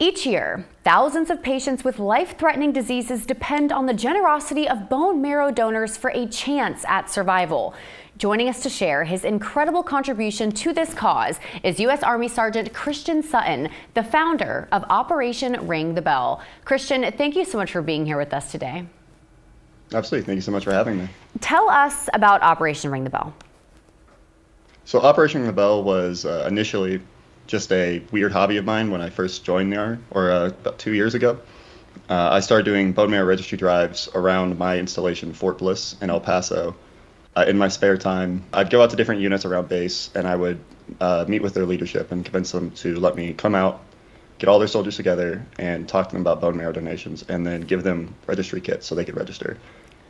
Each year, thousands of patients with life-threatening diseases depend on the generosity of bone marrow donors for a chance at survival. Joining us to share his incredible contribution to this cause is U.S. Army Sergeant Christian Sutton, the founder of Operation Ring the Bell. Christian, thank you so much for being here with us today. Absolutely. Thank you so much for having me. Tell us about Operation Ring the Bell. So Operation Ring the Bell was initially just a weird hobby of mine when I first joined the Army, about 2 years ago. I started doing bone marrow registry drives around my installation, Fort Bliss in El Paso. In my spare time, I'd go out to different units around base, and I would meet with their leadership and convince them to let me come out, get all their soldiers together, and talk to them about bone marrow donations, and then give them registry kits so they could register.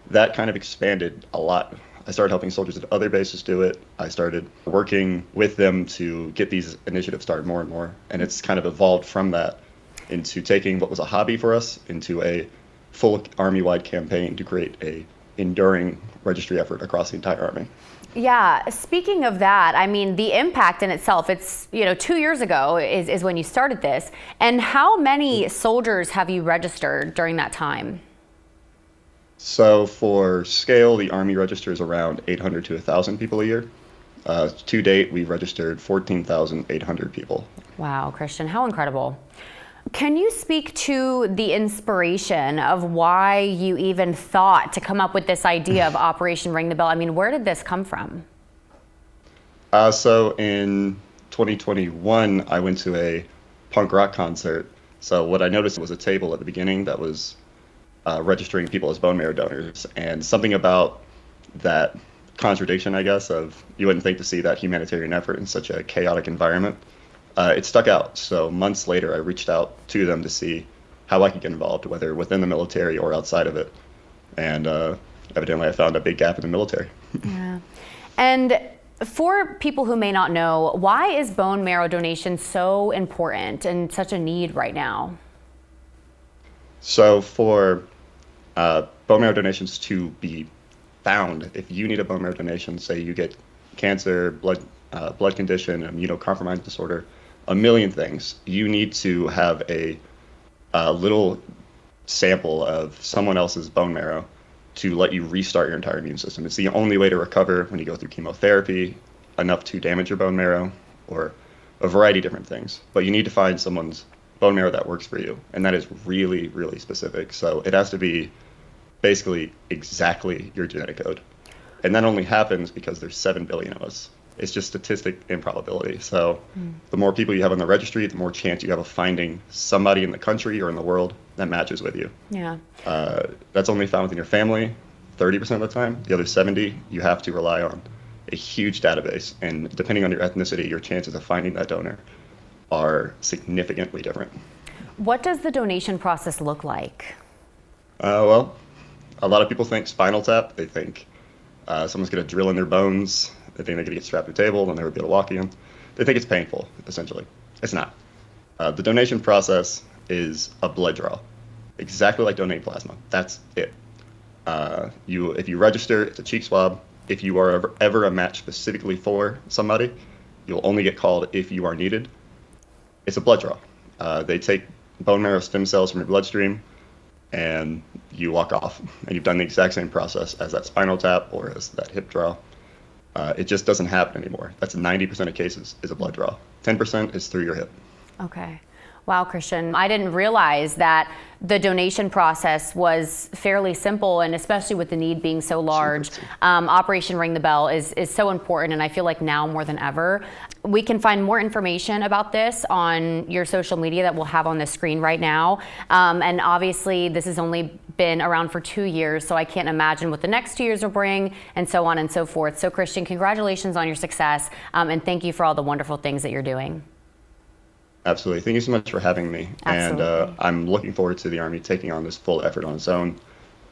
That kind of expanded a lot. I started helping soldiers at other bases do it. I started working with them to get these initiatives started more and more. And it's kind of evolved from that into taking what was a hobby for us into a full Army-wide campaign to create a enduring registry effort across the entire Army. Yeah, speaking of that, I mean, the impact in itself, it's, 2 years ago is when you started this. And how many soldiers have you registered during that time? So for scale, the Army registers around 800 to 1,000 people a year. To date, we've registered 14,800 people. Wow, Christian, how incredible. Can you speak to the inspiration of why you even thought to come up with this idea of Operation Ring the Bell? I mean, where did this come from? So in 2021, I went to a punk rock concert. So what I noticed was a table at the beginning that was registering people as bone marrow donors, and something about that contradiction, I guess, of you wouldn't think to see that humanitarian effort in such a chaotic environment. It stuck out. So months later, I reached out to them to see how I could get involved, whether within the military or outside of it. And evidently, I found a big gap in the military. Yeah. And for people who may not know, why is bone marrow donation so important and such a need right now? So for bone marrow donations to be found, if you need a bone marrow donation, say you get cancer, blood condition, immunocompromised disorder, a million things, you need to have a little sample of someone else's bone marrow to let you restart your entire immune system. It's the only way to recover when you go through chemotherapy, enough to damage your bone marrow, or a variety of different things. But you need to find someone's bone marrow that works for you, and that is really, really specific. So it has to be basically exactly your genetic code. And that only happens because there's 7 billion of us. It's just statistic improbability. So the more people you have on the registry, the more chance you have of finding somebody in the country or in the world that matches with you. Yeah. That's only found within your family 30% of the time. The other 70, you have to rely on a huge database. And depending on your ethnicity, your chances of finding that donor are significantly different. What does the donation process look like? Well, a lot of people think spinal tap. They think someone's going to drill in their bones. They think they're going to get strapped to a table and never be able to walk again. They think it's painful, essentially. It's not. The donation process is a blood draw, exactly like donating plasma. That's it. If you register, it's a cheek swab. If you are ever a match specifically for somebody, you'll only get called if you are needed. It's a blood draw. They take bone marrow stem cells from your bloodstream, and you walk off. And you've done the exact same process as that spinal tap or as that hip draw. It just doesn't happen anymore. That's 90% of cases is a blood draw. 10% is through your hip. Okay. Wow, Christian, I didn't realize that the donation process was fairly simple, and especially with the need being so large. Operation Ring the Bell is so important, and I feel like now more than ever. We can find more information about this on your social media that we'll have on the screen right now. And obviously, this has only been around for 2 years, so I can't imagine what the next 2 years will bring, and so on and so forth. So, Christian, congratulations on your success, and thank you for all the wonderful things that you're doing. Absolutely. Thank you so much for having me. Absolutely. And I'm looking forward to the Army taking on this full effort on its own,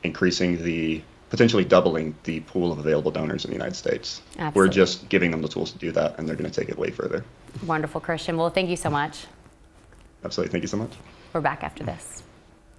potentially doubling the pool of available donors in the United States. Absolutely. We're just giving them the tools to do that, and they're going to take it way further. Wonderful, Christian. Well, thank you so much. Absolutely. Thank you so much. We're back after this.